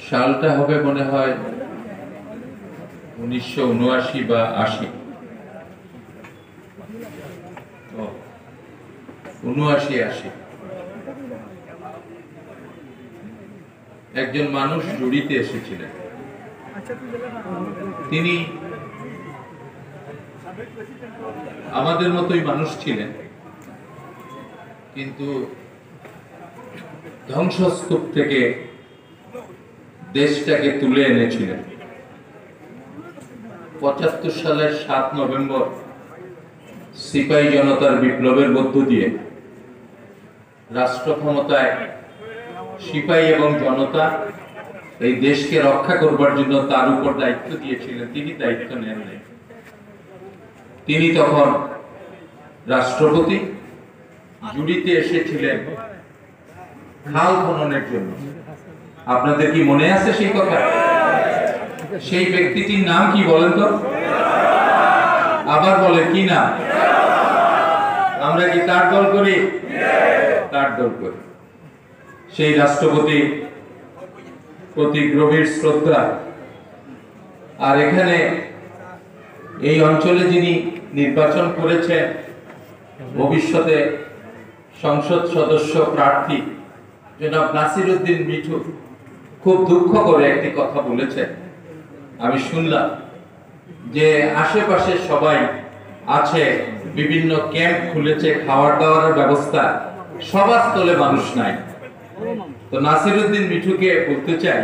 সালটা হবে মনে হয় 1979 বা 80। 79-80 একজন মানুষ জুড়িতে এসেছিলেন। তিনি আমাদের মতোই মানুষ ছিলেন, কিন্তু ধ্বংসস্তূপ থেকে দেশটাকে তুলে এনেছিলেন। 75 সালের 7 নভেম্বর সিপাহী জনতার বিপ্লবের মধ্য দিয়ে রাষ্ট্র ক্ষমতায় সিপাহী এবং জনতা এই দেশকে রক্ষা করবার জন্য তার উপর দায়িত্ব দিয়েছিলেন, তিনি দায়িত্ব নেন নাই। তিনি তখন রাষ্ট্রপতি, জুড়িতে এসেছিলেন খাল খননের জন্য। আপনাদের কি মনে আছে সেই কথা? সেই ব্যক্তিটির নাম কি বলেন তো? আবার বলে কি নাম? আমরা কি তার দল করি? তার দল করি। সেই রাষ্ট্রপতি প্রতি গভীর শ্রদ্ধা। আর এখানে এই অঞ্চলে যিনি নির্বাচন করেছেন ভবিষ্যতে সংসদ সদস্য প্রার্থী জনাব নাসিরউদ্দিন মিঠু খুব দুঃখ করে একটি কথা বলেছেন। আমি শুনলাম যে আশেপাশে সবাই আছে, বিভিন্ন ক্যাম্প খুলেছে, খাওয়ার দাওয়ার ব্যবস্থা, সভাস্থলে মানুষ নাই। তো নাসিরউদ্দিন মিঠুকে বলতে চাই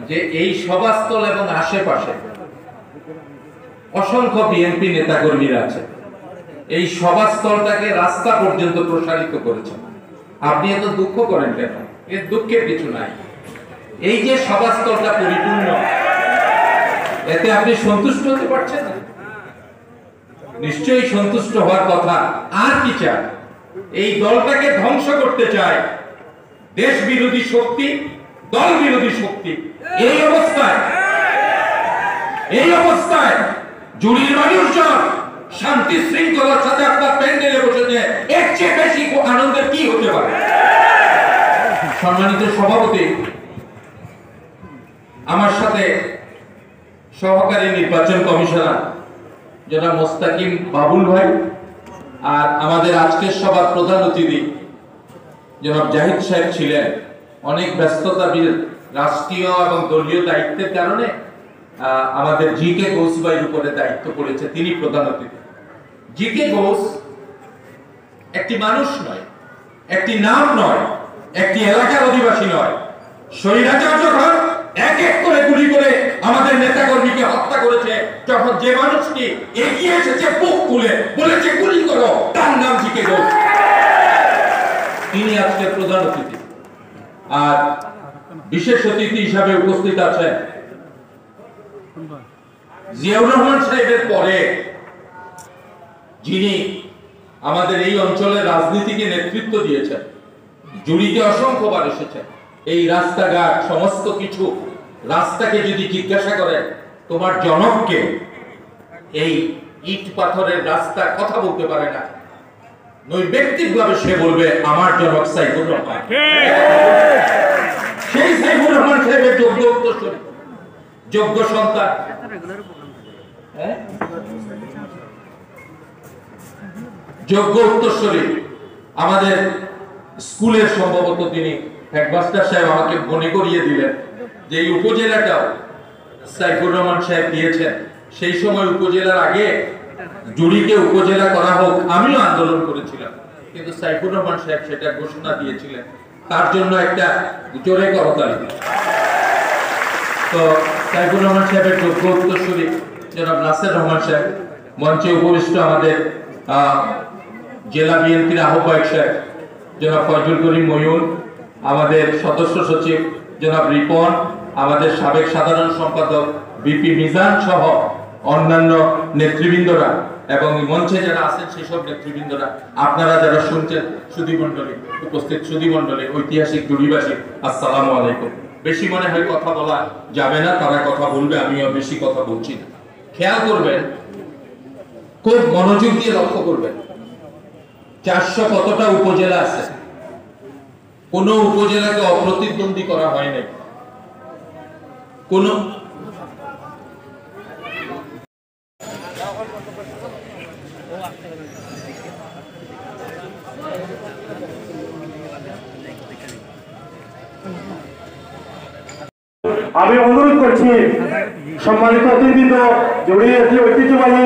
যে এই সভাস্থল এবং আশেপাশে অসংখ্য বিএনপি নেতাকর্মীরা আছে, এই সভাস্থলটাকে রাস্তা পর্যন্ত প্রসারিত করেছেন। আপনি এত দুঃখ করেন কেন? এর দুঃখের কিছু নাই। এই যে সভাস্থলটা পরিপূর্ণ, এতে আপনি সন্তুষ্ট হতে পারছেন না? নিশ্চয়ই সন্তুষ্ট হওয়ার কথা। আর কি চায়? এই দলটাকে ধ্বংস করতে চায় দেশ বিরোধী শক্তি, দল বিরোধী শক্তি। এই অবস্থায় জুড়ির মানুষজন শান্তি শৃঙ্খলার সাথে আপনার প্যান্ডেলে বসেছে, এর চেয়ে বেশি আনন্দের কি হতে পারে? সম্মানিত সভাপতি, আমার সাথে সহকারী নির্বাচন কমিশনার জনাব মোস্তাকিম বাবুল ভাই, আর আমাদের আজকের সভার প্রধান অতিথি জনাব জাহিদ সাহেব ছিলেন। অনেক ব্যস্ততা, রাষ্ট্রীয় এবং দলীয় দায়িত্বের কারণে আমাদের জি.কে. ঘোষ ভাইয়ের উপরে দায়িত্ব পড়েছে, তিনি প্রধান অতিথি। জি.কে. ঘোষ একটি মানুষ নয়, একটি নাম নয়, একটি এলাকার অধিবাসী নয়। স্বৈরাচার যখন এক এক করে গুলি করে আমাদের নেতাকর্মীকে হত্যা করেছে, যখন যে মানুষটি এগিয়ে এসেছে বুক খুলে বলেছে গুলি করো, তার নাম জি.কে. ঘোষ। তিনি আজকে প্রধান অতিথি। আর বিশেষ অতিথি হিসাবে উপস্থিত আছেন জিয়াউর রহমান সাহেবের পরে যিনি আমাদের এই অঞ্চলের রাজনীতিকে নেতৃত্ব দিয়েছেন, জুড়িতে অসংখ্যবার এসেছেন। এই রাস্তাঘাট সমস্ত কিছু, রাস্তাকে যদি জিজ্ঞাসা করেন তোমার জনককে, এই ইট পাথরের রাস্তা কথা বলতে পারে না, নৈর্ব্যক্তিকভাবে সে বলবে আমার জনক সাইফুর রহমান। সেই সাইফুর রহমান সাহেবের যোগ্য উত্তরসূরি, যোগ্য সন্তান। যোগ্য উত্তরসূরি আমাদের স্কুলের সম্ভবত তিনি হেডমাস্টার সাহেব আমাকে মনে করিয়ে দিলেন যে এই উপজেলাটাও সাইফুর রহমান সাহেব দিয়েছেন। সেই সময় উপজেলার আগে জুড়িকে উপজেলা করা হোক, আমিও আন্দোলন করেছিলাম, কিন্তু সাইফুর রহমান সাহেব সেটা ঘোষণা দিয়েছিলেন। তার জন্য একটা জোরে করতালি। তো সাইফুর রহমান সাহেবের যোগ্য উত্তরসূরি জনাব নাসির রহমান সাহেব, মঞ্চে উপবিষ্ট আমাদের জেলা বিএনপির আহ্বায়ক সাহেব জনাব ফয়জুল করিম ময়ূর, আমাদের সদস্য সচিব জনাব রিপন, আমাদের সাবেক সাধারণ সম্পাদক বিপি মিজান সহ অন্যান্য নেতৃবৃন্দরা এবং মঞ্চে যারা আছেন সেসব নেতৃবৃন্দরা, আপনারা যারা শুনছেন, সুধীমণ্ডলী, উপস্থিত সুধীমণ্ডলী, ঐতিহাসিক জুড়িবাসী, আসসালামু আলাইকুম। বেশি মনে হয় কথা বলা যাবে না, তারা কথা বলবে, আমিও বেশি কথা বলছি না। খেয়াল করবেন, খুব মনোযোগ দিয়ে লক্ষ্য করবেন, 400 কতটা উপজেলা আছে। কোন উপজেলাকে অপ্রতিদ্বন্দ্বী করা হয় নাই। কোন আমি অনুরোধ করছি সম্মানিত অতিথিবৃন্দ, জড়িয়ে একটি ঐতিহ্যবাহী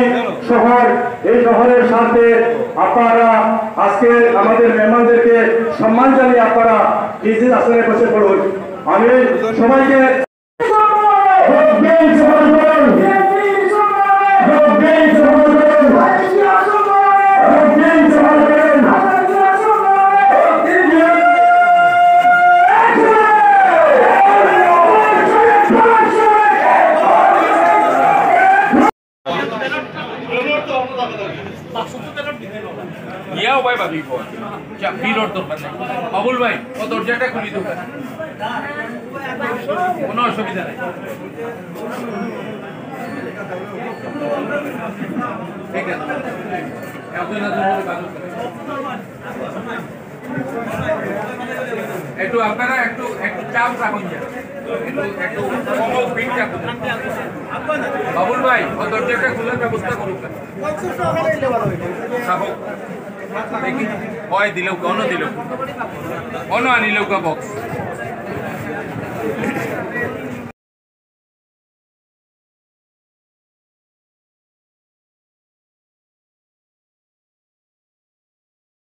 শহর, এই শহরের সাথে আপনারা আজকে আমাদের মেহমানদেরকে সম্মান জানিয়ে আপনারা নিজ আসনে বসে পড়ুন। আমি সবাইকে বাবুল ভাই ও দরজাটা খুলি দেবো, কোনো অসুবিধা নেই। ঠিক আছে, একটু আপনারা একটু একটু চাপ রাখুন, একটু বাবুল ভাই ও দরজাটা খোলার ব্যবস্থা করুন। দেখি হয় দিলেও, অন দিলেও, অন আনিলেও কা বক্স।